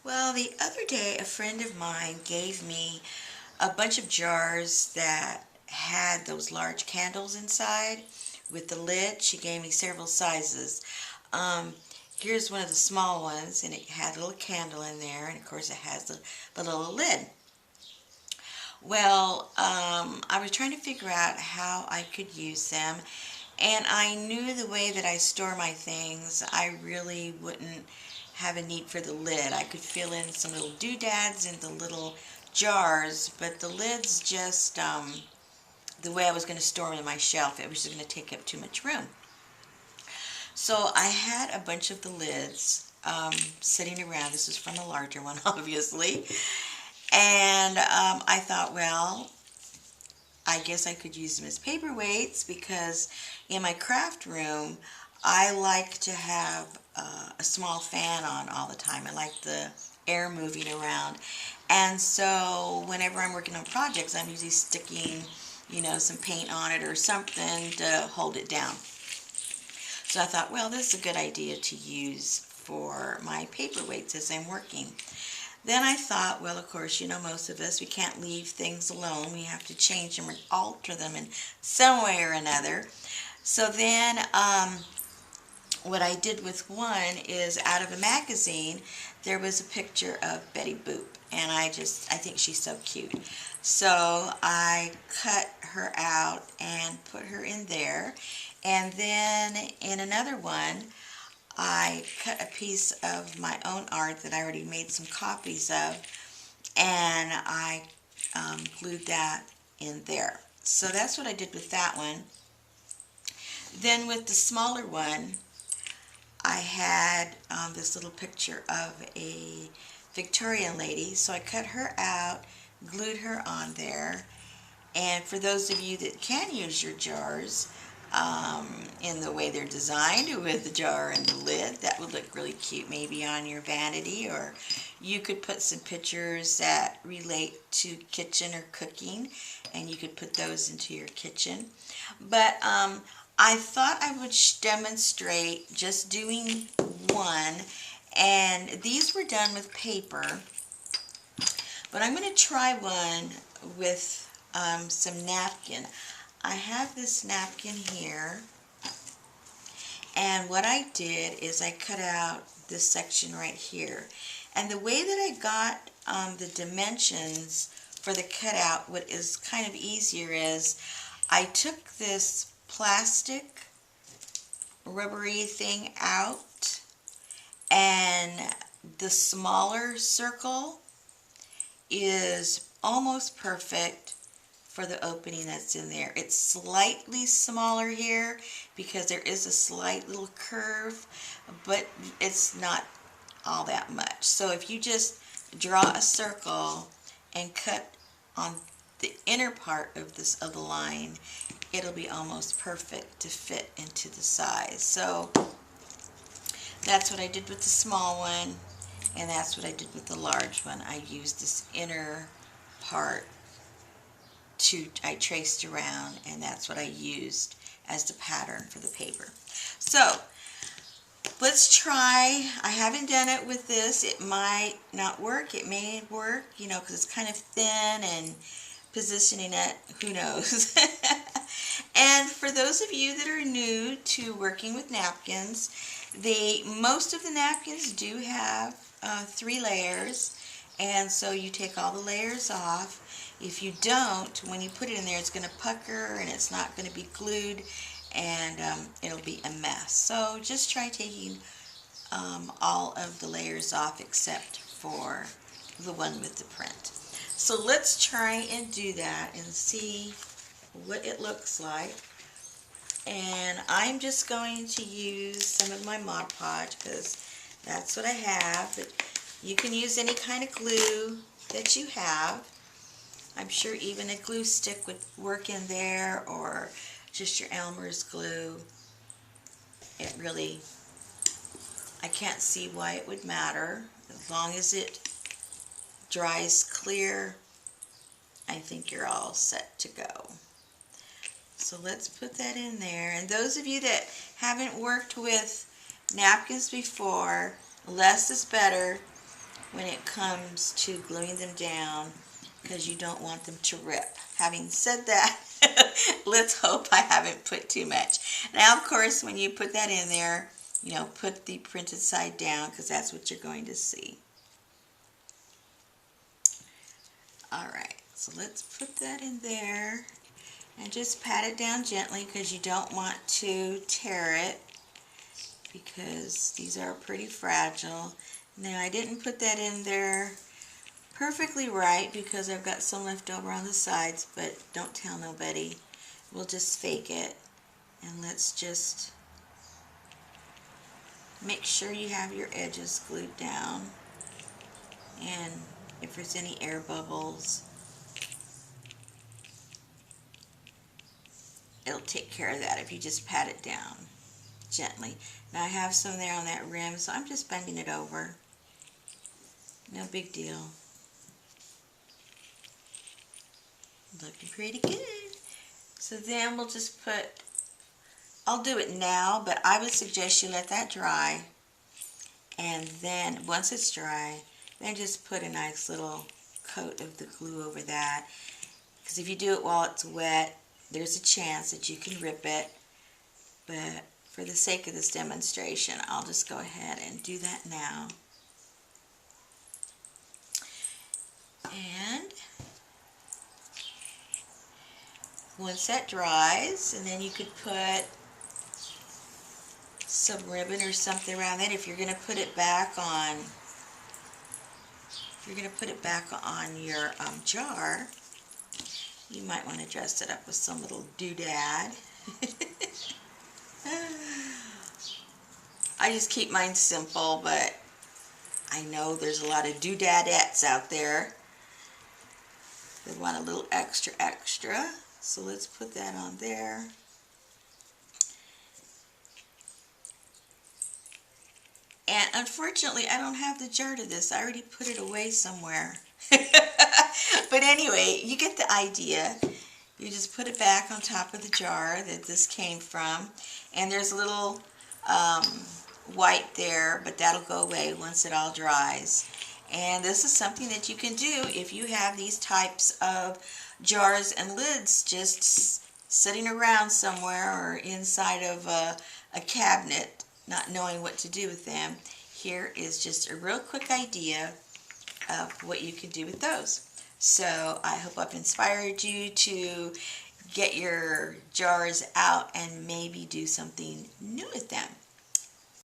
Well, the other day a friend of mine gave me a bunch of jars that had those large candles inside with the lid. She gave me several sizes. Um, Here's one of the small ones, and it had a little candle in there, and of course it has the little lid. Well, I was trying to figure out how I could use them, and I knew the way that I store my things, I really wouldn't have a need for the lid. I could fill in some little doodads in the little jars, but the lid's just the way I was going to store them in my shelf. It was just going to take up too much room. So I had a bunch of the lids sitting around. This is from a larger one, obviously. And I thought, well, I guess I could use them as paperweights because in my craft room, I like to have a small fan on all the time. I like the air moving around. And so whenever I'm working on projects, I'm usually sticking, some paint on it or something to hold it down. So I thought, well, this is a good idea to use for my paperweights as I'm working. Then I thought, well, of course, most of us, we can't leave things alone. We have to change them or alter them in some way or another. So then what I did with one is out of a magazine, there was a picture of Betty Boop. And I think she's so cute. So I cut her out and put her in there. And then in another one, I cut a piece of my own art that I already made some copies of, and I glued that in there. So that's what I did with that one. Then with the smaller one, I had this little picture of a Victorian lady, so I cut her out, glued her on there. And for those of you that can use your jars, in the way they're designed with the jar and the lid, that would look really cute maybe on your vanity, or you could put some pictures that relate to kitchen or cooking and you could put those into your kitchen. But I thought I would demonstrate just doing one, and these were done with paper, but I'm going to try one with some napkin. I have this napkin here, and what I did is I cut out this section right here. And the way that I got the dimensions for the cutout, what is kind of easier is I took this plastic rubbery thing out, and the smaller circle is almost perfect for the opening that's in there. It's slightly smaller here because there is a slight little curve, but it's not all that much. So if you just draw a circle and cut on the inner part of the line, it'll be almost perfect to fit into the size. So that's what I did with the small one, and that's what I did with the large one. I used this inner part I traced around, and that's what I used as the pattern for the paper. So let's try. I haven't done it with this. It might not work. It may work, because it's kind of thin, and positioning it, who knows. And for those of you that are new to working with napkins, most of the napkins do have 3 layers, and so you take all the layers off. If you don't, when you put it in there, it's going to pucker and it's not going to be glued, and it'll be a mess. So just try taking all of the layers off except for the one with the print. So let's try and do that and see what it looks like. And I'm just going to use some of my Mod Podge because that's what I have. But you can use any kind of glue that you have. I'm sure even a glue stick would work in there, or just your Elmer's glue. It really, I can't see why it would matter. As long as it dries clear, I think you're all set to go. So let's put that in there. And those of you that haven't worked with napkins before, less is better. when it comes to gluing them down, because you don't want them to rip. Having said that, let's hope I haven't put too much. Now, of course, when you put that in there, you know, put the printed side down, because that's what you're going to see. Alright, so let's put that in there and just pat it down gently, because you don't want to tear it, because these are pretty fragile. Now, I didn't put that in there perfectly right because I've got some left over on the sides, but don't tell nobody. We'll just fake it, and let's just make sure you have your edges glued down, and if there's any air bubbles, it'll take care of that if you just pat it down gently. Now I have some there on that rim, so I'm just bending it over. No big deal. Looking pretty good. So then we'll just put, I'll do it now, but I would suggest you let that dry, and then once it's dry, then just put a nice little coat of the glue over that, because if you do it while it's wet, there's a chance that you can rip it. But for the sake of this demonstration, I'll just go ahead and do that now. And once that dries, and then you could put some ribbon or something around it. If you're going to put it back on, your jar, you might want to dress it up with some little doodad. I just keep mine simple, but I know there's a lot of doodadettes out there that want a little extra. So let's put that on there. And unfortunately, I don't have the jar to this. I already put it away somewhere. But anyway, you get the idea. You just put it back on top of the jar that this came from. And there's a little white there, but that'll go away once it all dries. And this is something that you can do if you have these types of jars and lids just sitting around somewhere or inside of a cabinet, not knowing what to do with them. Here is just a real quick idea of what you can do with those. So I hope I've inspired you to get your jars out and maybe do something new with them.